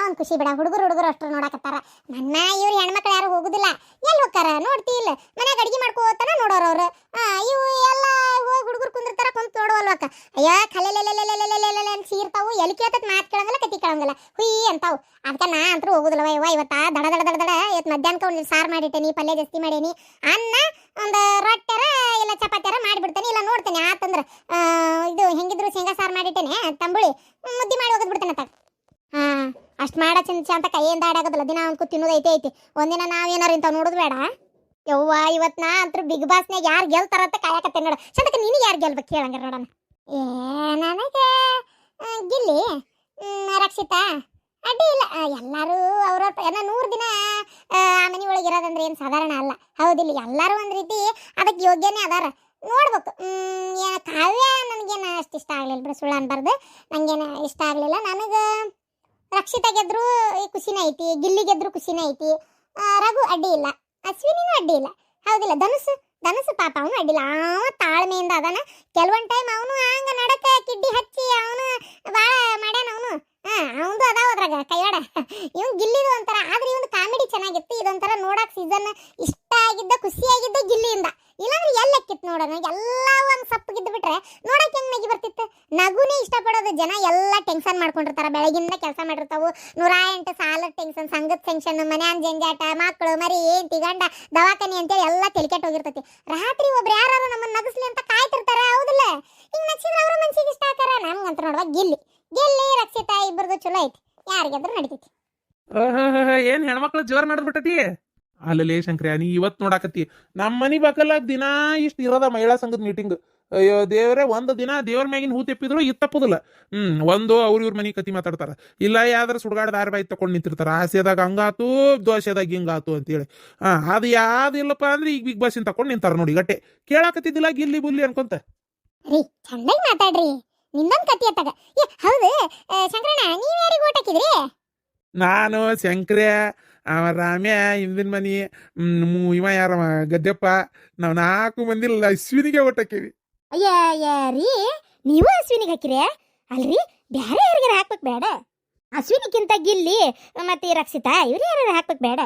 ಒಂದು ಖುಷಿ ಬಿಡ. ಹುಡುಗರು ಅಷ್ಟ್ರು ನೋಡಕತ್ತಾರ. ನನ್ನ ಇವ್ರು ಹೆಣ್ಮಕ್ಳು ಯಾರು ಹೋಗುದಿಲ್ಲ. ಎಲ್ಲಿ ಹೋಗ್ತಾರ ನೋಡ್ತಿ ಇಲ್ಲ, ಮನ್ಯಾಗ ಅಡಿಗೆ ಮಾಡ್ಕೋತಾನ ನೋಡೋರು ಅವ್ರು. ಇವು ಎಲ್ಲ ಹೋಗಿ ಹುಡುಗರು ಕುಂದಿರ್ತಾರ, ಕುಂತ್ ನೋಡುವಲ್ವಕ್ಕ. ಅಯ್ಯ ಕಲೆಲೆಲೆಲೆಲೆಲೆಲೆಲೆ ಅಂತ ಸೀರ್ತಾವು. ಎಲ್ಲಿ ಕೇಳ್ತತ್ ಮಾತು ಕೇಳಂಗಿಲ್ಲ, ಕತಿ ಕೇಳಂಗಿಲ್ಲ, ಹುಯ್ ಅಂತಾವು. ಅದಕ್ಕೆ ನಾ ಅಂತೂ ಹೋಗುದಿಲ್ಲವ. ಇವತ್ತ ದಡ ದಡ ದಡ ದಡ ಇವತ್ತು ಮಧ್ಯಾಹ್ನಕ್ಕೆ ಒಂದು ಸಾರು ಮಾಡಿಟ್ಟೇನಿ, ಪಲ್ಯ ಜಾಸ್ತಿ ಮಾಡೇನಿ, ಅನ್ನ ಒಂದು ರೊಟ್ಟೆರ ಇಲ್ಲ ಚಪಾತಿಯರ ಮಾಡಿಬಿಡ್ತೇನೆ. ಇಲ್ಲ ನೋಡ್ತೇನೆ ಆತಂದ್ರೆ ಇದು ಹೆಂಗಿದ್ರು ಶೇಂಗಾ ಸಾರು ಮಾಡಿಟ್ಟೇನೆ, ತಂಬುಳಿ ಮುದ್ದೆ ಮಾಡಿ ಹೋಗದ್ ಬಿಡ್ತೇನೆ ಅತ್ತ. ಅಷ್ಟು ಮಾಡ ಚಂದ ಅಂತ ಕೈಯಿಂದ ಆಡಾಗೋದಿಲ್ಲ. ದಿನ ಒಂದು ತಿನ್ನೋದು ಐತಿ. ಒಂದಿನ ನಾವೇನಾರು ಇಂಥವು ನೋಡೋದು ಬೇಡ. ಯವ್ವ ಇವತ್ತು ನಾ ಅಂತೂ ಬಿಗ್ ಬಾಸ್ನಾಗ ಯಾರು ಗೆಲ್ತಾರಂತ ಕಾಯಕತ್ತೆ ನೋಡ. ಚಂದಕ್ಕೆ ನೀನು ಯಾರು ಗೆಲ್ಬೇಕು ಹೇಳಂಗ ನೋಡೋಣ. ನನಗೆ ಗಿಲ್ಲಿ, ರಕ್ಷಿತಾ ಅಡ್ಡಿ ಇಲ್ಲ. ಎಲ್ಲರೂ ಅವ್ರವ್ರ ಎಲ್ಲ 100 ದಿನ ಆ ಮನೆ ಒಳಗೆ ಇರೋದಂದ್ರೆ ಏನು ಸಾಧಾರಣ ಅಲ್ಲ, ಹೌದಿಲ್ಲ? ಎಲ್ಲರೂ ಒಂದು ರೀತಿ ಅದಕ್ಕೆ ಯೋಗ್ಯನೇ ಅದಾರ. ನೋಡ್ಬೇಕು. ಕಾವ್ಯ ನನಗೇನು ಅಷ್ಟು ಇಷ್ಟ ಆಗಲಿಲ್ಲ ಬಿಡು, ಸುಳ್ಳು ಅನ್ಬಾರ್ದು. ನನಗೇನು ಇಷ್ಟ ಆಗಲಿಲ್ಲ. ನನಗೆ ರಕ್ಷಿತಾ ಗೆದ್ರು ಖುಷಿನೇ ಐತಿ, ಗಿಲ್ಲಿ ಗೆದ್ರು ಖುಷಿನೇ ಐತಿ. ರಘು ಅಡ್ಡಿ ಇಲ್ಲ, ಅಶ್ವಿನಿನೂ ಅಡ್ಡಿ ಇಲ್ಲ, ಹೌದಿಲ್ಲ? ಧನುಸು ಪಾಪ ಅವನು ಅಡ್ಡಿಲ್ಲ. ಅವ ತಾಳ್ಮೆಯಿಂದ ಅದಾನ. ಕೆಲವೊಂದು ಟೈಮ್ ಅವನು ಹಂಗ ನಡಕ ಕಿಡ್ಡಿ ಹಚ್ಚಿ ಅವನು ಭಾಳ ಮಾಡ್ಯಾನ. ಅವನು ಅವಂದು ಅದಾವ ಅದ್ರಾಗ ಕೈವಾಡ. ಇವ್ನು ಗಿಲ್ಲಿದು ಒಂಥರ, ಆದ್ರೆ ಇವನು ಕಾಮಿಡಿ ಚೆನ್ನಾಗಿತ್ತು. ಇದೊಂಥರ ನೋಡಕ್ ಸೀಸನ್ ಇಷ್ಟ ಆಗಿದ್ದ, ಖುಷಿಯಾಗಿದ್ದ ಗಿಲ್ಲಿಯಿಂದ. ಇಲ್ಲಾಂದ್ರೆ ಎಲ್ಲಕ್ಕಿತ್ತು ನೋಡೋಣ. ಎಲ್ಲ ಒಂದು ಸಪ್ಪಗಿದ್ದು ಬಿಟ್ರೆ ನೋಡಕ್ ಹೆಂಗ್ ನಗಿ ಬರ್ತಿತ್ತು. ನಗುನೇ ಇಷ್ಟಪಡೋದು ಜನ. ಎಲ್ಲ ಟೆನ್ಷನ್ ಮಾಡ್ಕೊಂಡಿರ್ತಾರ, ಬೆಳಗಿಂದ ಕೆಲಸ ಮಾಡಿರ್ತಾವು. 108 ಸಾಲದ ಟೆನ್ಷನ್, ಸಂಘದ ಟೆನ್ಷನ್, ಮನ್ಯಾನ ಜಂಜಾಟ, ಮಕ್ಕಳು ಮರಿ, ಏಂತಿ ಗಂಡ, ದವಾಖಾನೆ ಅಂತೇಳಿ ಎಲ್ಲ ತೆಲಿಕೆಟ್ ಹೋಗಿರ್ತೈತಿ. ರಾತ್ರಿ ಒಬ್ರು ಯಾರು ನಮ್ಮನ್ನ ನಗಸ್ಲಿ ಅಂತ ಕಾಯ್ತಿರ್ತಾರ, ಹೌದಿಲ್ಲ? ಹಿಂಗ್ ನಗ್ಸಿದ್ರೆ ಅವ್ರ ಮನ್ಸಿಗೆ ಇಷ್ಟ ಆಕಾರ. ನಮ್ಗಂತ ನೋಡುವ ಗಿಲ್ಲಿ ರಕ್ಷಿತಾ ಇಬ್ಬರದು ಚಲೋ ಐತಿ. ಯಾರಿಗಾದ್ರೂ ನಡಿತೈತಿ. ಏನ್ ಹೆಣ್ಮಕ್ಳು ಜೋರ್ ಮಾಡಿದ್ಬಿಟ್ಟತಿ. ಅಲ್ಲಲೇ ಶಂಕ್ರ್ಯಾ, ನೀ ಇವತ್ತು ನೋಡಾಕತ್ತಿ ನಮ್ಮ ಮನಿ ಬಾಕಲ್ಲ ದಿನಾ ಇಷ್ಟು ಇರೋದ ಮಹಿಳಾ ಸಂಘದ ಮೀಟಿಂಗ್. ಅಯ್ಯೋ ದೇವ್ರೆ, ಒಂದು ದಿನ ದೇವ್ರ ಮ್ಯಾಗಿನ ಹೂ ತೆಪ್ಪಿದ್ರು ಇದು ತಪ್ಪುದಿಲ್ಲ. ಒಂದು ಇವ್ರ ಮನಿ ಕತಿ ಮಾತಾಡ್ತಾರ, ಇಲ್ಲ ಯಾವ್ದಾರ ಸುಡ್ಗಾಡ ದಾರ ಬಾಯಿ ತಗೊಂಡ್ ನಿಂತಿರ್ತಾರ. ಆಸೆದಾಗ ಹಂಗಾತು, ದೋಸೆದಾಗ ಹಿಂಗಾತು ಅಂತೇಳಿ. ಅದು ಯಾವ್ದಿಲ್ಲಪ್ಪ ಅಂದ್ರೆ ಈಗ ಬಿಗ್ ಬಾಸಿನ ತಕೊಂಡ್ ನಿಂತಾರ ನೋಡಿ. ಗಟ್ಟೆ ಕೇಳಾಕತ್ತಿದ್ದಿಲ್ಲ ಗಿಲ್ಲಿ ಬುಲ್ಲಿ ಅನ್ಕೊಂತ. ರೀ ಚಂದಾಗಿ ಮಾತಾಡ್ರಿ, ನಿಂದೊಂದು ಕತಿ ಅತ್ತಾಗ. ಹೌದು ಶಂಕರಣ್ಣ, ನೀವ್ ಯಾರಿಗೆ ಓಟ್ ಹಾಕಿದ್ರಿ? ನಾನು, ಶಂಕ್ರ್ಯ, ಅವ ರಾಮ್ಯ, ಹಿಂದಿನ ಮನಿ ಇವ ಯಾರ ಗದ್ದೆಪ್ಪ, ನಾವ್ 4 ಮಂದಿ ಅಶ್ವಿನಿಗೆ ಓಟ್ ಹಾಕಿವಿ. ಅಯ್ಯ ರೀ, ನೀವು ಅಶ್ವಿನಿಗೆ ಹಾಕಿರಿ? ಅಲ್ರಿ ಬ್ಯಾರೆ ಯಾರಿಗಾರ ಹಾಕ್ಬೇಕು ಬೇಡ? ಅಶ್ವಿನಿಗಿಂತ ಗಿಲ್ಲಿ ಮತ್ತೆ ರಕ್ಷಿತಾ ಇವ್ರು ಯಾರು ಹಾಕ್ಬೇಕು ಬೇಡ?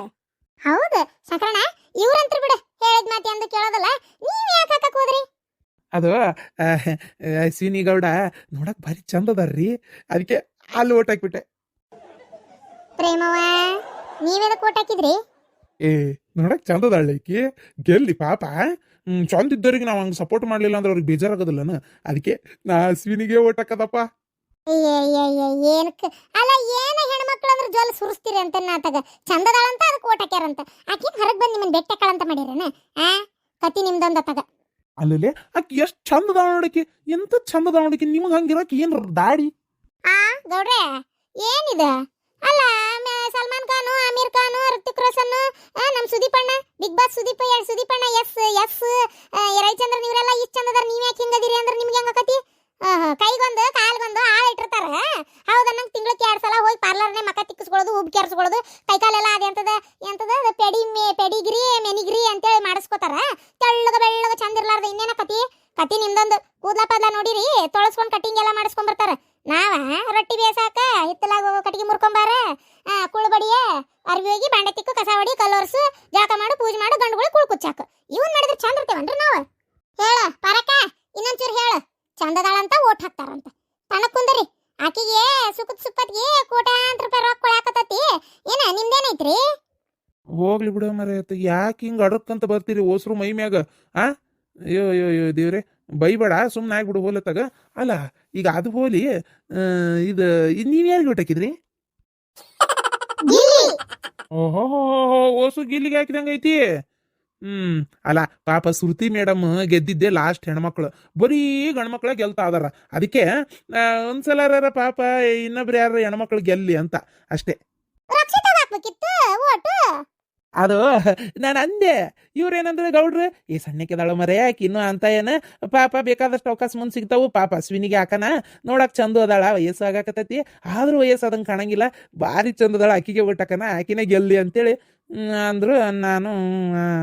ಹೌದು ಶಂಕರಣ್ಣ, ಇವ್ರಂತ್ರ ಬಿಡ, ಹೇಳಿದ ಮಾತಿ ಅಂದು ಕೇಳೋದಲ್ಲ. ನೀವ್ ಯಾಕೆ ಹಾಕಕ್ ಹೋದ್ರಿ? ಅದು ಅಶ್ವಿನಿ ಗೌಡ ನೋಡಕ್ ಭಾರಿ ಚಂದ ಅದಾರ್ರಿ, ಅದಕ್ಕೆ ಅಲ್ಲಿ ಓಟ್ ಹಾಕ್ಬಿಟ್ಟೆ. ಪ್ರೇಮವ, ನೀವೆದಕ್ಕೆ ಓಟ್ ಹಾಕಿದ್ರಿ? ನೋಡಕ್ ಚಂದ ಅದಾಳಕಿ, ಗೆಲ್ಲಿ ಪಾಪ. ಚಂದ ಇದ್ದವ್ರಿಗೆ ನಾವ್ ಹಂಗ ಸಪೋರ್ಟ್ ಮಾಡ್ಲಿಲ್ಲ ಅಂದ್ರೆ ಅವ್ರಿಗೆ ಬೇಜಾರಾಗೋದಿಲ್ಲನ. ಅದಕ್ಕೆ ನಾ ಅಶ್ವಿನಿಗೆ ಓಟ್ ಹಾಕದಪ್ಪ. ಏನಕ್ಕೆ ಅಲ್ಲ, ಏನ ಹೆಣ್ಮಕ್ಳು ಅಂದ್ರೆ ಜೋಲ್ ಸುರಿಸ್ತೀರಿ ಅಂತ ನಾತಾಗ. ಚಂದದಾಳಂತ ಅದಕ್ಕೆ ಓಟ್ ಹಾಕ್ಯಾರಂತ. ಆಕಿ ಹೊರಗೆ ಬಂದು ನಿಮ್ಮನ್ನ ಬೆಟ್ಟಕ್ಕಳಂತ ಮಾಡಿರೇನ? ಕತಿ ನಿಮ್ದೊಂದ ತಗ. ಅಲ್ಲೇ ಆಕಿ ಎಷ್ಟ್ ಚಂದದ ನೋಡಕಿ, ಎಂತ ಚಂದದ ನೋಡಕಿ. ನಿಮ್ಗೆ ಹಂಗಿರಕ್ ಏನ್ ದಾಡಿ? ಗೌಡ್ರೆ ಏನಿದೆ? ಅಲ್ಲ ಸಲ್ಮಾನ್ ಖಾನ್, ಆಮೀರ್ ಖಾನ್, ಋತಿಕ್ ರೋಷನ್, ನಮ್ ಸುದೀಪಣ್ಣ, ಬಿಗ್ ಬಾಸ್ ಸುದೀಪಣ್ಣ, ಎಸ್ ರವಿಚಂದ್ರನ್, ಇವರೆಲ್ಲ ಇಷ್ಟ ಚಂದದಾರ. ನೀವ್ ಯಾಕೆ ಹಿಂಗದಿರಿ ಅಂದ್ರೆ ನಿಮ್ಗೆ ಹೆಂಗಕತಿ? ಕೈಗೊಂದು ಕಾಲ್ಗೊಂದು ಆಳ ಇಟ್ಟಿರ್ತಾರ. ಹೌದ, ನಂಗೆ ತಿಂಗ್ಳಕ್ಕೆ 2 ಸಲ ಹೋಗಿ ಪಾರ್ಲರ್ನೇ ಮಕ ತಿಕ್ಕಿಸ್ಕೊಳ್ಳೋದು, ಉಬ್ ಕೆರ್ಸ್ಕೊಳ್ಳೋದು, ಕೈಕಾಲೆಲ್ಲ ಎಂತದ ಪೆಡಿಗ್ರಿ ಮೆನಿಗ್ರಿ ಅಂತೇಳಿ ಮಾಡಿಸ್ಕೋತಾರ. ತೆಳ್ಳಗ ಬೆಳ್ಳಗ ಚಂದ ಇರ್ಲಾರ್ದ ಇನ್ನೇನ ಕತಿ ನಿಮ್ದೊಂದು. ಕೂದ್ಲ ಪಾದ್ಲ ನೋಡಿರಿ, ತೊಳಸ್ಕೊಂಡ್ ಕಟಿಂಗ್ ಎಲ್ಲ ಮಾಡಿಸ್ಕೊಂಡ್ ಬರ್ತಾರ. ನಾವ ರೊಟ್ಟಿ ಬೇಸಾಕ ಹಿತ್ತಲಾಗ ಕಟ್ಟಿಗೆ ಮುರ್ಕೊಂಬಾರ, ಕುಳ್ಬಡಿಯ ಅರ್ವಿ ಹೋಗಿ ಬಾಂಡೆ ತಿಕ್ಕು, ಕಸ ಹೊಡಿ, ಕಲ್ಲೋರ್ಸು, ಜಾಕ ಮಾಡು, ಪೂಜೆ ಮಾಡು, ಗಂಡುಗಳು ಕುಳ್ ಕುಚ್ಚಾಕ. ಇವನ್ ಮಾಡಿದ್ರೆ ಚಂದ ಇರ್ತೇವನ್ರಿ ನಾವು? ಹೇಳ ಪರಕ, ಇನ್ನೊಂಚೂರು ಹೇಳ. ಚಂದದಾಳಂತ ಓಟ್ ಹಾಕ್ತಾರಂತ. ತನಕ್ ಕುಂದರಿ, ಆಕಿಗೆ ಸುಪ್ಪತ್ಗೆ ಕೋಟ್ಯಾಂತರ ರೂಪಾಯಿ ರೊಕ್ಕ ಕೊಳಾಕತ್ತತಿ. ಏನ ನಿಮ್ದೇನೈತ್ರಿ? ಹೋಗ್ಲಿ ಬಿಡ ಮರ, ಯಾಕೆ ಹಿಂಗ ಅಡಕ್ಕಂತ ಬರ್ತೀರಿ ಓಸ್ರು ಮೈ ಮ್ಯಾಗ? ಅಯ್ಯೋ ದೇವ್ರೆ, ಬೈಬೇಡ, ಸುಮ್ಮನೆ ಆಗ್ಬಿಡು ಹೋಲತ್ತಾಗ. ಅಲ್ಲ ಈಗ ಅದು ಹೋಲಿ, ಇದು ನೀವ್ ಯಾರಿಗೆ ಓಟ್ ಹಾಕಿದ್ರಿ? ಓಹೋ, ಓಸು ಗಿಲ್ಲಿಗೆ ಹಾಕಿದಂಗ ಐತಿ. ಅಲ್ಲ ಪಾಪ ಶ್ರುತಿ ಮೇಡಮ್ ಗೆದ್ದಿದ್ದೆ ಲಾಸ್ಟ್ ಹೆಣ್ಮಕ್ಳು, ಬರೀ ಗಂಡ್ಮಕ್ಳ ಗೆಲ್ತಾ ಅದಾರ. ಅದಕ್ಕೆ ಒಂದ್ಸಲ ಪಾಪ ಇನ್ನೊಬ್ರು ಯಾರು ಹೆಣ್ಮಕ್ಳು ಗೆಲ್ಲಿ ಅಂತ ಅಷ್ಟೇ. ಅದು ನಾನು ಅಂದೆ. ಇವ್ರೇನಂದ್ರೆ ಗೌಡ್ರು, ಈ ಸಣ್ಣಕ್ಕೆದಾಳ ಮರೆ ಯಾಕೆ ಇನ್ನೂ ಅಂತ ಏನ ಪಾಪ ಬೇಕಾದಷ್ಟು ಅವಕಾಶ ಮುಂದೆ ಸಿಗ್ತಾವು. ಪಾಪ ಅಶ್ವಿನಿಗೆ ಹಾಕನ ನೋಡಕ್ ಚಂದ ಅದಾಳ, ವಯಸ್ಸು ಆಗಾಕತೈತಿ, ಆದ್ರೂ ವಯಸ್ಸು ಅದಂಗೆ ಕಾಣಂಗಿಲ್ಲ, ಭಾರಿ ಚಂದದಾಳ, ಆಕಿಗೆ ಬಿಟ್ಟಾಕನ, ಆಕಿನೇ ಗೆಲ್ಲಿ ಅಂತೇಳಿ ಅಂದ್ರು. ನಾನು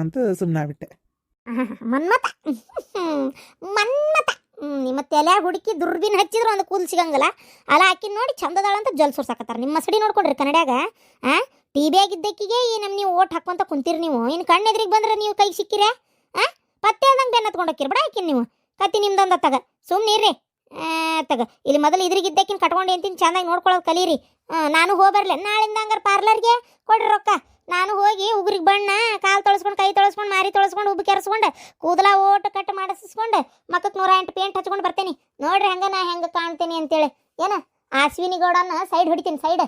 ಅಂತ ಸುಮ್ಮನಾಗ್ಬಿಟ್ಟೆ. ಮನ್ಮತ ನಿಮ್ಮ ತಲ್ಯಾಗ ಹುಡುಕಿ ದುರ್ಬಿನ್ ಹಚ್ಚಿದ್ರು ಒಂದು ಕೂದಲು ಸಿಗಂಗಿಲ್ಲ ಅಲ್ಲ ಆಕಿನ ನೋಡಿ ಚಂದದಾಳ ಅಂತ ಜಲ್ ಸುರ್ಸಾಕತ್ತಾರ ನಿಮ್ಮ ಮಸಡಿ ನೋಡ್ಕೊಡ್ರಿ ಕನ್ನಡ್ಯಾಗ ಟಿ ಬಿ ಆಗಿದ್ದಕ್ಕಿಗೆ ಈ ನಮ್ಮ ನೀವು ಓಟ್ ಹಾಕ್ಕೊಂತ ಕುಂತೀರಿ ನೀವು ಇನ್ನು ಕಣ್ಣೆದ್ರಿಗೆ ಬಂದ್ರೆ ನೀವು ಕೈಗೆ ಸಿಕ್ಕಿರೆ ಪತ್ತೆ ಆದಂಗೆ ಬೆನ್ನ ಹತ್ಕೊಂಡು ಹೋಗಿರಿ ಬಿಡ ಆಕಿನ ನೀವು ಕತ್ತಿ ನಿಮ್ದೊಂದ ತಗ ಸುಮ್ಮನೆ ಇರ್ರಿ ತಗ ಇಲ್ಲಿ ಮೊದಲು ಇದ್ರಿಗಿದ್ದಕ್ಕಿನ ಕಟ್ಕೊಂಡು ಎಂತಿನ ಚಂದಾಗಿ ನೋಡ್ಕೊಳ್ಳೋದು ಕಲೀರಿ ನಾನು ಹೋಗ್ಬರ್ಲೆ ನಾಳಿಂದ ಹಂಗಾರೆ ಪಾರ್ಲರ್ಗೆ ಕೊಡ್ರಿ ರೊಕ್ಕ ನಾನು ಹೋಗಿ ಉಗುರಿಗೆ ಬಣ್ಣ ಕಾಲು ತೊಳಸ್ಕೊಂಡು ಕೈ ತೊಳಸ್ಕೊಂಡು ಮಾರಿ ತೊಳಸ್ಕೊಂಡು ಉಬ್ಬು ಕೆರೆಸ್ಕೊಂಡು ಕೂದಲ ಓಟು ಕಟ್ ಮಾಡಿಸ್ಕೊಂಡು ಮಕ್ಕಕ್ಕೆ 108 ಪೇಂಟ್ ಹಚ್ಕೊಂಡು ಬರ್ತೇನೆ ನೋಡ್ರಿ ಹಂಗ ನಾ ಹೆಂಗೆ ಕಾಣ್ತೇನೆ ಅಂತೇಳಿ ಏನ ಅಶ್ವಿನಿ ಗೌಡನ ಸೈಡ್ ಹೊಡಿತೀನಿ ಸೈಡ್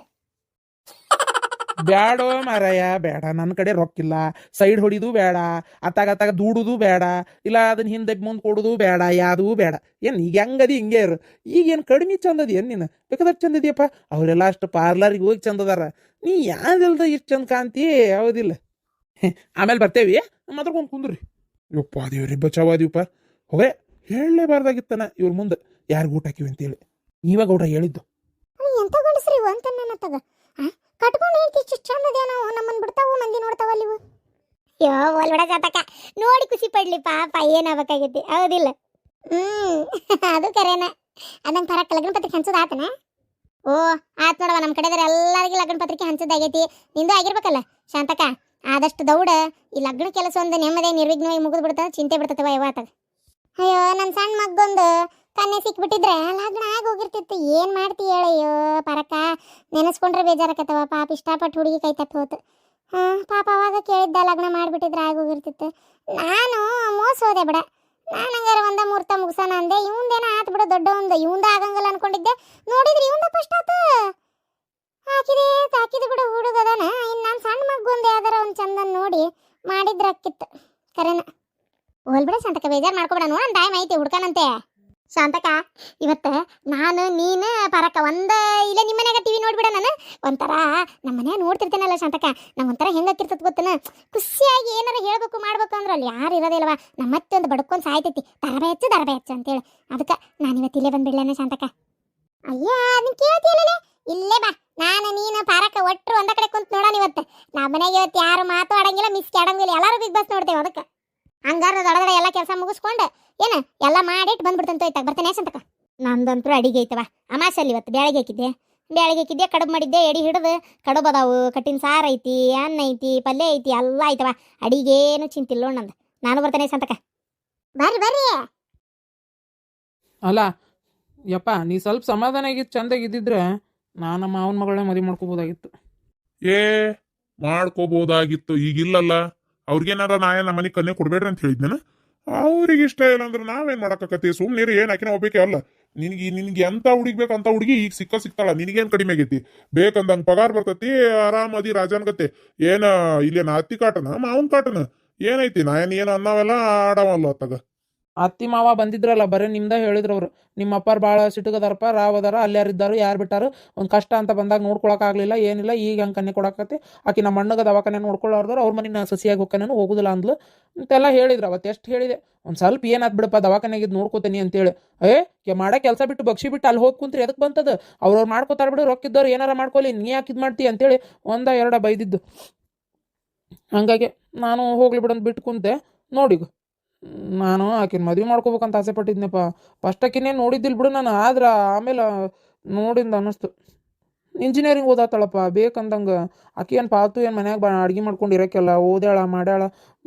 ಬ್ಯಾಡೋ ಮಾರಾಯ ಬೇಡ ನನ್ನ ಕಡೆ ರೊಕ್ಕಿಲ್ಲ ಸೈಡ್ ಹೊಡಿದು ಬೇಡ ಅತ್ತಾಗ ದೂಡುದು ಬೇಡ ಇಲ್ಲ ಅದನ್ನ ಹಿಂದೆ ಮುಂದೆ ಕೊಡುದು ಬೇಡ ಯಾವ್ದೂ ಬೇಡ ಏನು ಈಗ ಹೆಂಗದಿ ಹಿಂಗೆ ಇರು ಈಗೇನು ಕಡಿಮೆ ಚಂದದಿ ಏನು ನೀನು ಬೇಕಾದ್ರೆ ಚಂದಿದ್ಯಪ್ಪ ಅವರೆಲ್ಲ ಅಷ್ಟು ಪಾರ್ಲರ್ಗೆ ಹೋಗಿ ಚಂದದಾರ ನೀ ಯಾವ್ದಲ್ದ ಇಷ್ಟು ಚಂದ ಕಾಂತಿ ಹೌದಿಲ್ಲ ಆಮೇಲೆ ಬರ್ತೇವಿ ಮಾತಾಡ್ಕೊಂಡು ಕುಂದ್ರಿ ಯಪ್ಪ ದೇವ್ರಿ ಬಚಾವಾದೀವಪ್ಪ ಹೋಗೇ ಹೇಳಲೇಬಾರ್ದಾಗಿತ್ತನ ಇವ್ರ ಮುಂದೆ ಯಾರಿಗೂ ಊಟ ಹಾಕಿವಿ ಅಂತೇಳಿ ನೀವಾಗ ಗೌಡ ಹೇಳಿದ್ದು ಎಂತ ಗಂಡಸ್ರಿ ಇವು ಅಂತ ನನ್ನ ತಗ ಕಟ್ಕೊಂಡು ಹೇಳ್ತಿ ಇಷ್ಟು ಚಂದದೇ ನಾವು ನಮ್ಮನ್ನು ಬಿಡ್ತಾವು ಮಂದಿ ನೋಡ್ತಾವ ಅಲ್ಲಿವು ಯೋ ಒಲ್ಬಡ ಜಾತಕ ನೋಡಿ ಖುಷಿ ಪಡ್ಲಿ ಪಾಪ ಏನಾಗಬೇಕಾಗೈತಿ ಹೌದಿಲ್ಲ ಅದು ಕರೇನ ಅದಂಗೆ ಪರಕ್ಕೆ ಲಗ್ನ ಪತ್ರಿಕೆ ಹಂಚೋದು ಆತನ ಓ ಆತ್ ನೋಡವ ನಮ್ಮ ಕಡೆದಾರ ಎಲ್ಲರಿಗೂ ಲಗ್ನ ಪತ್ರಿಕೆ ಹಂಚೋದಾಗೈತಿ ನಿಂದು ಆಗಿರ್ಬೇಕಲ್ಲ ಶಾಂತಕ ಆದಷ್ಟು ದೌಡ ಈ ಲಗ್ನ ಕೆಲಸ ಒಂದು ನೆಮ್ಮದಿ ನಿರ್ವಿಘ್ನವಾಗಿ ಮುಗಿದು ಬಿಡ್ತದ ಚಿಂತೆ ಬಿಡ್ತವ ಯಾವತ್ತಾಗ ಅಯ್ಯೋ ನನ್ನ ಸಣ್ಣ ಮಗ್ಗೊಂದು ಕನ್ನೆ ಸಿಕ್ಬಿಟ್ಟಿದ್ರೆ ಲಗ್ನ ಆಗಿ ಹೋಗಿರ್ತಿತ್ತು ಏನು ಮಾಡ್ತಿ ಹೇಳಯ್ಯೋ ಪರಕ ನೆನೆಸ್ಕೊಂಡ್ರೆ ಬೇಜಾರಕತ್ತವ ಪಾಪ ಇಷ್ಟಪಟ್ಟು ಹುಡುಗಿ ಕೈ ತಪ್ಪು ಹೋತು ಪಾಪ ಅವಾಗ ಕೇಳಿದ್ದ ಲಗ್ನ ಮಾಡಿಬಿಟ್ಟಿದ್ರೆ ಆಗಿ ಹೋಗಿರ್ತಿತ್ತು ನಾನು ಮೋಸ ಹೋದೆ ಬಿಡ ನಾನು ಹಂಗಾರೆ ಒಂದ ಮುಹೂರ್ತ ಮುಗಿಸೋಣ ಅಂದೆ ಇವಂದೇನ ಆತು ಬಿಡು ದೊಡ್ಡ ಒಂದು ಇವಂದ ಆಗಂಗಿಲ್ಲ ಅನ್ಕೊಂಡಿದ್ದೆ ನೋಡಿದ್ರಿ ಇವಂದ ಫಸ್ಟ್ ಆತು ಹಾಕಿದೆ ಬಿಡು ಹುಡುಗದಾನ ಇನ್ನು ನಾನು ಸಣ್ಣ ಮಗ್ಗೊಂದು ಯಾವ್ದಾರ ಒಂದು ಚಂದನ್ ನೋಡಿ ಮಾಡಿದ್ರ ಅಕ್ಕಿತ್ತು ಕರೆನ ಹೋಲ್ಬಿಡ ಶಾಂತಕ ಬೇಜಾರು ಮಾಡ್ಕೊಬೇಡ ನೋಡೋಣ ಟೈಮ್ ಐತಿ ಹುಡ್ಕನಂತೆ ಶಾಂತಕ ಇವತ್ತು ನಾನು ನೀನು ಪರಕ ಇಲ್ಲೇ ನಿಮ್ಮ ಮನ್ಯಾಗ ಟಿವಿ ನೋಡ್ಬಿಡ ನಾನು ಒಂಥರ ನಮ್ಮ ಮನ್ಯಾಗ ನೋಡ್ತಿರ್ತೇನಲ್ಲ ಶಾಂತಕ ನಂಗೆ ಒಂಥರ ಹೆಂಗಾಕಿರ್ತದ ಗೊತ್ತನ ಖುಷಿಯಾಗಿ ಏನಾರ ಹೇಳ್ಬೇಕು ಮಾಡ್ಬೇಕು ಅಂದ್ರೆ ಅಲ್ಲಿ ಯಾರು ಇರೋದಿಲ್ಲವ ನಮ್ಮ ಮತ್ತೆ ಒಂದು ಬಡ್ಕೊಂಡು ಸಾಯ್ತೈತಿ ದರಬೆ ಹೆಚ್ಚು ಅಂತೇಳಿ ಅದಕ್ಕೆ ನಾನು ಇವತ್ತು ಇಲ್ಲೇ ಬಂದ್ಬಿಡ್ಲೇನ ಶಾಂತಕ ಅಯ್ಯ ಅದನ್ನ ಕೇಳ್ತಿಲ್ಲ ಇಲ್ಲೇ ಬಾ ನಾನು ನೀನು ಪಾರಕ ಒಟ್ಟರು ಒಂದ ಕಡೆ ಕುಂತು ನೋಡೋಣ ಇವತ್ತು ನಮ್ಮ ಮನೆಗೆ ಇವತ್ತು ಯಾರು ಮಾತಾಡಂಗಿಲ್ಲ ಮಿಸ್ ಆಡಂಗಿಲ್ಲ ಎಲ್ಲರೂ ಬಿಗ್ ಬಾಸ್ ನೋಡ್ತೇವೆ ಅದಕ್ಕೆ ಹಂಗಾರ ದೊಡ್ಡ ಎಲ್ಲ ಕೆಲಸ ಮುಗಿಸ್ಕೊಂಡು ಏನು ಎಲ್ಲ ಮಾಡಿಟ್ಟು ಬಂದ್ಬಿಡ್ತಂತ ಹೋಯ್ತಾಗ ಬರ್ತೇನೆ ಸಂತಕ ನಂದಂತೂ ಅಡಿಗೆ ಐತವ ಅಮಾಸಲ್ಲಿ ಇವತ್ತು ಬ್ಯಾಳಿಗೆ ಹಾಕಿದ್ದೆ ಕಡುಬು ಮಾಡಿದ್ದೆ ಎಡಿ ಹಿಡಿದು ಕಡುಬು ಅದಾವು ಕಟ್ಟಿನ ಸಾರು ಐತಿ ಅನ್ನ ಐತಿ ಪಲ್ಯ ಐತಿ ಎಲ್ಲ ಐತವ ಅಡಿಗೇನು ಚಿಂತಿಲ್ಲ ನೋಡ್ ನಂದು ನಾನು ಬರ್ತೇನೆ ಸಂತಕ ಬರ್ರಿ ಅಲ್ಲ ಯಪ್ಪ ನೀ ಸ್ವಲ್ಪ ಸಮಾಧಾನ ಆಗಿದ್ದು ಚಂದಾಗಿ ಇದ್ದಿದ್ರೆ ನಾನು ನಮ್ಮ ಮಾವನ ಮಗಳನ್ನ ಮದುವೆ ಮಾಡ್ಕೋಬೋದಾಗಿತ್ತು ಮಾಡ್ಕೋಬಹುದಾಗಿತ್ತು ಈಗಿಲ್ಲಲ್ಲ ಅವ್ರಿಗೇನಾರ ನಮ್ಮ ಮನೆ ಕನ್ನೆ ಕೊಡ್ಬೇಡ್ರಿ ಅಂತ ಹೇಳಿದ್ನೇನ ಅವ್ರಿಗೆ ಇಷ್ಟ ಇಲ್ಲ ಅಂದ್ರೆ ನಾವೇನ್ ಮಾಡಕತ್ತಿ ಸುಮ್ನೆ ಏನ್ ಆಕಿನ ಹೋಗ್ಬೇಕೆ ಅಲ್ಲ ನಿನ್ಗೆ ಎಂತ ಹುಡುಗಿ ಬೇಕಂತ ಹುಡುಗಿ ಈಗ ಸಿಕ್ತಾಳ ನಿನಗೇನ್ ಕಡಿಮೆ ಆಗೈತಿ ಬೇಕಂದಂಗ ಪಗಾರ ಬರ್ತತಿ ಆರಾಮದಿ ರಾಜನ್ಗತ್ತೆ ಏನ ಇಲ್ಲೇನ ಅತ್ತಿ ಕಾಟನ ಮಾವನ್ ಕಾಟನ ಏನೈತಿ ಏನು ಅನ್ನವೆಲ್ಲ ಆಡವಲ್ಲ ಅತ್ತಾಗ ಅತ್ತಿ ಮಾವ ಬಂದಿದ್ರಲ್ಲ ಬರೀ ನಿಮ್ದ ಹೇಳಿದ್ರು ಅವ್ರು ನಿಮ್ಮ ಅಪ್ಪಾರು ಭಾಳ ಸಿಟುಗದಾರಪ್ಪ ರಾವ್ ಅದಾರ ಅಲ್ಲಾರಿದ್ದಾರು ಯಾರು ಬಿಟ್ಟಾರು ಒಂದು ಕಷ್ಟ ಅಂತ ಬಂದಾಗ ನೋಡ್ಕೊಳಕ್ಕಾಗಲಿಲ್ಲ ಏನಿಲ್ಲ ಈಗ ಹಂಗೆ ಕನ್ನೆ ಕೊಡಕತ್ತಿ ಆಕಿ ನಮ್ಮ ಅಣ್ಣಗ ದವಾಖಾನೆ ನೋಡ್ಕೊಳ್ಳಾರ್ದಾರು ಅವ್ರ ಮನೆ ಸಸಿಯಾಗಿ ಹೋಗ್ಕನೇನು ಹೋಗುದಿಲ್ಲ ಅಂದ್ಲು ಅಂತೆಲ್ಲ ಹೇಳಿದ್ರು ಅವತ್ತು ಎಷ್ಟು ಹೇಳಿದೆ ಒಂದು ಸ್ವಲ್ಪ ಏನಾದ್ ಬಿಡಪ್ಪ ದವಾಖಾನೆಗಿದ್ದು ನೋಡ್ಕೋತೀನಿ ಅಂತೇಳಿ ಮಾಡೋ ಕೆಲಸ ಬಿಟ್ಟು ಬಗ್ಸಿ ಬಿಟ್ಟು ಅಲ್ಲಿ ಹೋಗಿ ಕುಂತ್ರಿ ಎದಕ್ಕೆ ಬಂತದ ಅವ್ರವ್ರು ಮಾಡ್ಕೋತಾರ ಬಿಡು ರೊಕ್ಕಿದ್ದವ್ರು ಏನಾರ ಮಾಡ್ಕೊಳ್ಳಿ ನೀ ಯಾಕೆ ಇದು ಮಾಡ್ತಿ ಅಂತೇಳಿ ಒಂದ ಬೈದಿದ್ದು ಹಂಗಾಗಿ ನಾನು ಹೋಗ್ಲಿ ಬಿಡಂತ ಬಿಟ್ಟು ಕುಂತೆ ನೋಡಿಗ ನಾನು ಆಕಿನ ಮದುವೆ ಮಾಡ್ಕೋಬೇಕಂತ ಆಸೆ ಪಟ್ಟಿದ್ನಪ್ಪ ಫಸ್ಟ್ ಆಕಿನೇ ನೋಡಿದ್ದಿಲ್ಲ ಬಿಡು ನಾನು ಆದ್ರೆ ಆಮೇಲೆ ನೋಡಿಂದ ಅನ್ನಿಸ್ತು ಇಂಜಿನಿಯರಿಂಗ್ ಓದಾತಾಳಪ್ಪ ಬೇಕಂದಂಗೆ ಆಕಿ ಏನು ಪಾಲ್ತು ಏನು ಮನ್ಯಾಗ ಅಡ್ಗೆ ಮಾಡ್ಕೊಂಡು ಇರೋಕ್ಕೆಲ್ಲ ಓದ್ಯಾಳ ಮಾಡ್ಯಾಳ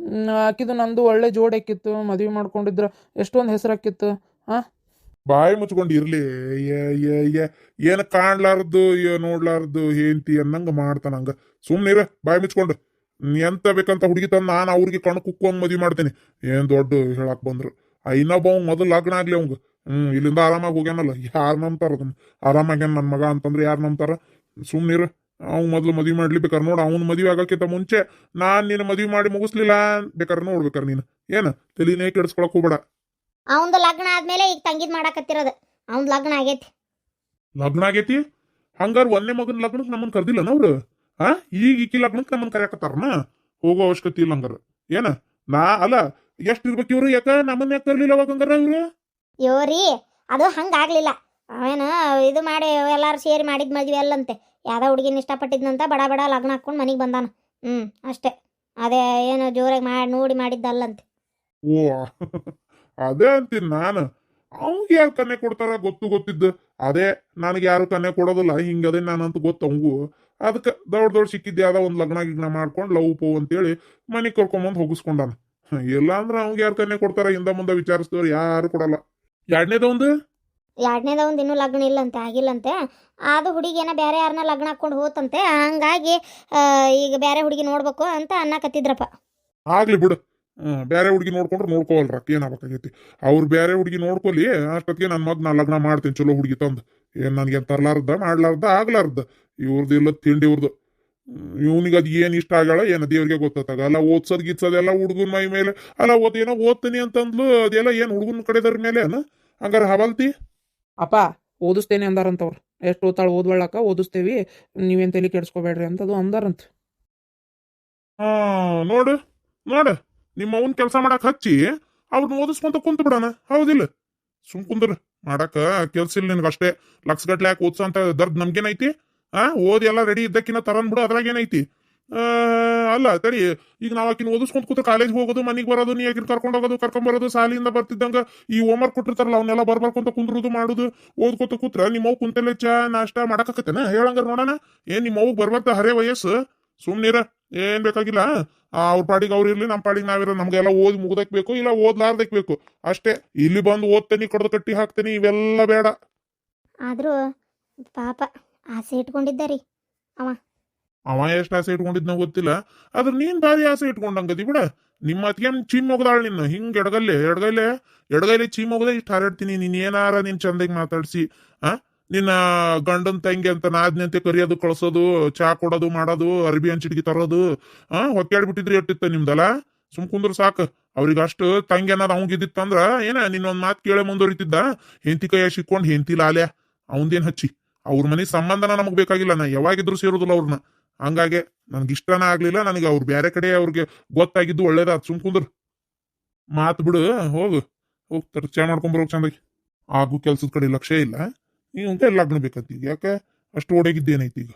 ಆಕಿದು ನಂದು ಒಳ್ಳೆ ಜೋಡಿ ಆಕಿತ್ತು ಮದುವೆ ಮಾಡ್ಕೊಂಡಿದ್ರೆ ಎಷ್ಟೊಂದು ಹೆಸರು ಆಕಿತ್ತು ಬಾಯಿ ಮುಚ್ಕೊಂಡು ಇರ್ಲಿ ಏನ್ ಕಾಣ್ಲಾರ್ದು ನೋಡ್ಲಾರ್ದು ಹೇಂತಿ ಅನ್ನಂಗ ಮಾಡ್ತಾನಂಗ ಸುಮ್ನಿರ ಬಾಯಿ ಮುಚ್ಕೊಂಡು ಎಂತ ಬೇಕಂತ ಹುಡುಗಿ ತಂದು ನಾನು ಅವ್ರಿಗೆ ಕಣ್ಣು ಕುಕ್ಕೊಂಡ್ ಮದ್ವಿ ಮಾಡ್ತೇನೆ ಏನ್ ದೊಡ್ಡ ಹೇಳಕ್ ಬಂದ್ರು ಇನ್ನೊಬ್ಬ ಮೊದಲು ಲಗ್ನ ಆಗ್ಲಿ ಅವಂಗ ಇಲ್ಲಿಂದ ಆರಾಮಾಗಿ ಹೋಗ್ಯಾನಲ್ಲ ಯಾರು ನಂಬ್ತಾರ ಅದನ್ನ ಆರಾಮಾಗ್ಯಾನ ನನ್ನ ಮಗ ಅಂತಂದ್ರೆ ಯಾರು ನಂಬ್ತಾರ ಸುಮ್ನಿರ ಅವ್ನು ಮೊದ್ಲು ಮದ್ವಿ ಮಾಡ್ಲಿ ಬೇಕಾರೆ ನೋಡ ಅವ್ನ ಮದ್ವಿ ಆಗಕ್ಕಿಂತ ಮುಂಚೆ ನಾನ್ ನಿನ್ನ ಮದ್ವಿ ಮಾಡಿ ಮುಗಿಸ್ಲಿಲ್ಲ ಬೇಕಾರೆ ನೋಡ್ಬೇಕಾರ ನೀನು ಏನ ತಲಿನೇ ಕೆಡಿಸ್ಕೊಳಕ್ ಹೋಗ್ಬೇಡ ಅವಂದು ಲಗ್ನ ಆದ್ಮೇಲೆ ಈಗ ತಂಗಿದ್ ಮಾಡಾಕತ್ತಿರೋದು ಅವ್ನ್ ಲಗ್ನ ಆಗೈತಿ ಹಂಗಾರ ಒಂದೇ ಮಗನ ಲಗ್ನಕ್ಕೆ ನಮ್ಮನ್ ಕರ್ದಿಲ್ಲ ಅವ್ರು ಈಗ ಈಕಿ ಲಗ್ನಕ್ಕೆ ನಮ್ಮನ್ ಕರ್ಯಾಕತ್ತಾರನ ಹೋಗೋ ಅವಶ್ಯಕತೆ ಇಲ್ಲ ಹಂಗಾರ ಏನ ಅಲ್ಲ ಎಷ್ಟ್ ಇರ್ಬೇಕು ಇವ್ರು ಯಾಕ ನಮ್ಮನ್ನ ಯಾಕೆ ಕರ್ಲಿಲ್ಲ ಅವಾಗ ಹಂಗಾರ ಇವ್ರು ಯೋರಿ ಅದು ಹಂಗಾಗ್ಲಿಲ್ಲ ಅವೇನು ಇದು ಮಾಡಿ ಎಲ್ಲಾರು ಸೇರಿ ಮಾಡಿದ್ ಮದ್ವೆ ಅಲ್ಲಂತೆ ಯಾವ್ದೋ ಹುಡುಗಿನ ಇಷ್ಟಪಟ್ಟಿದ್ನಂತ ಬಡ ಬಡ ಲಗ್ನ ಹಾಕೊಂಡು ಮನೆಗೆ ಬಂದಾನ ಅಷ್ಟೇ ಅದೇ ಏನು ಜೋರಾಗಿ ನೋಡಿ ಮಾಡಿದ್ದಲ್ಲಂತೆ ಓ ಅದೇ ಅಂತೀನಿ ನಾನು ಅವ್ಗೆ ಯಾರು ಕನ್ನೆ ಕೊಡ್ತಾರ ಗೊತ್ತಿದ್ದು ಅದೇ ನನಗೆ ಯಾರು ಕನ್ನೆ ಕೊಡೋದಿಲ್ಲ ಹಿಂಗದೇ ನಾನಂತ ಗೊತ್ತು ಅವಂಗೂ. ಅದಕ್ಕೆ ದೊಡ್ಡ ಸಿಕ್ಕಿದ್ದೆ ಯಾವ್ದೋ ಒಂದು ಲಗ್ನ ಗಿಗ್ನ ಮಾಡ್ಕೊಂಡು ಲವ್ ಪೋ ಅಂತೇಳಿ ಮನೆಗೆ ಕರ್ಕೊಂಬಂದು ಹೋಗಿಸ್ಕೊಂಡಾನ. ಇಲ್ಲ ಅಂದ್ರೆ ಅವ್ಗೆ ಯಾರು ಕನ್ನೆ ಕೊಡ್ತಾರ ಹಿಂದ ಮುಂದೆ ವಿಚಾರಿಸಿದವ್ರು ಯಾರು ಕೊಡಲ್ಲ. ಎರಡನೇದ ಒಂದು ಎರಡನೇದ ಇನ್ನೂ ಲಗ್ನ ಇಲ್ಲಂತೆ, ಆಗಿಲ್ಲಂತೆ. ಅದು ಹುಡುಗಿನ ಬೇರೆ ಯಾರನ್ನ ಲಗ್ನ ಹಾಕೊಂಡು ಹೋತಂತೆ. ಹಂಗಾಗಿ ಈಗ ಬೇರೆ ಹುಡುಗಿ ನೋಡ್ಬೇಕು ಅಂತ ಅನ್ನಕತ್ತಿದ್ರಪ್ಪ. ಆಗ್ಲಿ ಬಿಡು. ಬೇರೆ ಹುಡುಗಿ ನೋಡ್ಕೊಂಡ್ರೆ ನೋಡ್ಕೋವಲ್ರ ಏನಾಗಬೇಕಾಗೈತಿ. ಅವ್ರು ಬೇರೆ ಹುಡುಗಿ ನೋಡ್ಕೊಲಿ, ಅಷ್ಟೊತ್ತಿಗೆ ನನ್ನ ಮಗ್ ನಾ ಲಗ್ನ ಮಾಡ್ತೀನಿ ಚಲೋ ಹುಡುಗಿ ತಂದು. ಏನ್ ನನ್ಗೆ ತರ್ಲಾರ್ದ ಮಾಡ್ಲಾರ್ದ ಆಗ್ಲಾರ್ದ ಇವ್ರದ್ದು ಇಲ್ಲ ತಿಂಡಿ ಇವ್ರದ್ದು. ಇವ್ನಿಗೆ ಅದು ಏನ್ ಇಷ್ಟ ಆಗ್ಯಾಳ ಏನ ದೇವ್ರಿಗೆ ಗೊತ್ತಾಗ. ಅಲ್ಲ ಓದ್ಸದ್ ಗಿತ್ಸದೆಲ್ಲ ಹುಡುಗನ ಮೈ ಮೇಲೆ ಅಲ್ಲ ಏನೋ ಓದ್ತೀನಿ ಅಂತಂದ್ಲು. ಅದೆಲ್ಲ ಏನ್ ಹುಡುಗನ ಕಡೆದವ್ರ ಮೇಲೆ ಹಂಗಾರ ಹಬಲ್ತಿ. ಅಪ್ಪ ಓದಿಸ್ತೇನೆ ಅಂದಾರಂತವ್ರು. ಎಷ್ಟು ಓದ್ತಾಳ ಓದ್ವಳಕ ಓದಿಸ್ತೇವಿ, ನೀವೇನ್ ತಲೆ ಕೆಡ್ಸ್ಕೊಬೇಡ್ರಿ ಅಂತದು ಅಂದಾರಂತ. ಹಾ ನೋಡು ನೋಡು, ನಿಮ್ಮ ಅವನ್ ಕೆಲಸ ಮಾಡಕ್ ಹಚ್ಚಿ ಅವ್ರನ್ನ ಓದಿಸ್ಕೊಂತ ಕುಂತ ಬಿಡೋಣ. ಹೌದಿಲ್ಲ? ಸುಮ್ ಕುಂದ್ರ ಮಾಡಕ ಕೆಲ್ಸ ಇಲ್ಲ ನಿನ್ಗೆ ಅಷ್ಟೇ. ಲಕ್ಷಗಟ್ಲೆ ಯಾಕೆ ಓದ್ಸ ಅಂತ ದರ್ದ್ ನಮ್ಗೇನೈತಿ? ಓದಿ ಎಲ್ಲ ರೆಡಿ ಇದ್ದಕ್ಕಿನ್ನ ತರನ್ ಬಿಡು, ಅದ್ರಾಗ ಏನೈತಿ? ಅಲ್ಲ ತಡಿ, ಈಗ ನಾವ್ ಆಕಿನ ಓದಿಸ್ಕೊಂತ ಕೂತ ಕಾಲೇಜ್ ಹೋಗೋದು ಮನಿಗ್ ಬರೋದು, ನೀ ಆಕಿನ ಕರ್ಕೊಂಡ್ ಹೋಗೋದು ಕರ್ಕೊಂಬರೋದು, ಸಾಲಿಯಿಂದ ಬರ್ತಿದ್ದಂಗ ಈ ಹೋಮ್ವರ್ಕ್ ಕೊಟ್ಟಿರ್ತಾರಲ್ಲ ಅವನ್ನೆಲ್ಲ ಬರ್ಬರ್ಕೊಂತ ಕುಂದ್ರುದು ಮಾಡುದು, ಓದ್ಕೊತ ಕೂತ್ರ ನಿಮ್ಮವ್ ಕುಂತಲ್ಲೇ ಚಾ ನಾಷ್ಟ ಮಾಡಕತ್ತೇನ ಹೇಳಂಗಾರ ನೋಡೋಣ. ಏನ್ ನಿಮ್ಮವ್ ಬರ್ಬರ್ತ ಹರೇ ವಯಸ್ಸು, ಸುಮ್ನಿರ, ಏನ್ ಬೇಕಾಗಿಲ್ಲ. ಅವ್ರ ಪಾಡಿಗೆ ಅವ್ರು ಇರ್ಲಿ, ನಮ್ಮ ಪಾಡಿಗೆ ನಾವಿರ. ನಮ್ಗೆಲ್ಲ ಓದಿ ಮುಗ್ದಕ್ ಬೇಕು, ಇಲ್ಲ ಓದ್ಲಾರ್ದಕ್ ಬೇಕು ಅಷ್ಟೇ. ಇಲ್ಲಿ ಬಂದು ಓದ್ತೇನಿ ಕಡ್ದು ಕಟ್ಟಿ ಹಾಕ್ತೇನಿ ಇವೆಲ್ಲ ಬೇಡ. ಆದ್ರೂ ಪಾಪ ಆಸೆ ಇಟ್ಕೊಂಡಿದ್ದಾರಿ ಅವ ಎಷ್ಟು ಆಸೆ ಇಟ್ಕೊಂಡಿದ್ನ ಗೊತ್ತಿಲ್ಲ, ಆದ್ರೆ ನೀನ್ ಭಾರಿ ಆಸೆ ಇಟ್ಕೊಂಡಂಗದಿ ಬಿಡ. ನಿಮ್ಮ ಅತ್ಗೇನ್ ಚೀಮ್ ಹೋಗದಾಳ ನಿನ್ನ ಹಿಂಗ್ ಎಡಗೈಲೆ ಚೀಮ್ ಹೋಗದೆ ಇಷ್ಟು ಹಾರಾಡ್ತೀನಿ. ನೀನ್ ಏನಾರ ನಿನ್ ಚಂದಾಗಿ ಮಾತಾಡ್ಸಿ ನಿನ್ನ ಗಂಡನ್ ತಂಗಿ ಅಂತ ನಾದ್ನಂತೆ ಕರಿಯೋದು ಕಳ್ಸೋದು, ಚಾ ಕೊಡೋದು ಮಾಡೋದು, ಅರ್ಬಿ ಹಂಚಿಡ್ಗಿ ತರೋದು ಹೊಕ್ಕಾಡ್ಬಿಟ್ಟಿದ್ರಿ ಎಟ್ಟಿತ್ತ ನಿಮ್ದಲ್ಲ. ಸುಮ್ ಕುಂದ್ರ ಸಾಕು. ಅವ್ರಿಗೆ ಅಷ್ಟು ತಂಗಿ ಅನ್ನೋದು ಅವಂಗಿದ್ದಿತ್ತಂದ್ರ ಏನ ನಿನ್ನೊಂದ್ ಮಾತು ಕೇಳೇ ಮುಂದುವರಿತಿದ್ದ. ಹೆಂತಿ ಕೈಯ ಸಿಕ್ಕೊಂಡ್ ಹೆಂತಿ ಲಾಲ್ಯ ಅವಂದೇನ್ ಹಚ್ಚಿ. ಅವ್ರ ಮನೆ ಸಂಬಂಧನ ನಮಗ್ ಬೇಕಾಗಿಲ್ಲ, ನಾ ಯಾವಾಗಿದ್ರು ಸೇರುದಿಲ್ಲ ಅವ್ರನ್ನ. ಹಂಗಾಗೆ ನನ್ಗೆ ಇಷ್ಟನ ಆಗ್ಲಿಲ್ಲ. ನನಗೆ ಅವ್ರು ಬೇರೆ ಕಡೆ ಅವ್ರಿಗೆ ಗೊತ್ತಾಗಿದ್ದು ಒಳ್ಳೇದ. ಸುಮ್ ಕುಂದ್ರ ಮಾತ್ ಬಿಡು, ಹೋಗ್ತಾರ ಚಾ ಮಾಡ್ಕೊಂಬರೋಗ್ ಚಂದಾಗಿ. ಆಗು ಕೆಲ್ಸದ ಕಡೆ ಲಕ್ಷ್ಯ ಇಲ್ಲ, ಈಗ ಲಗ್ನ ಬೇಕಂತೀಗ. ಯಾಕೆ ಅಷ್ಟು ಓಡಾಗಿದ್ದೇನೈತಿ ಈಗ?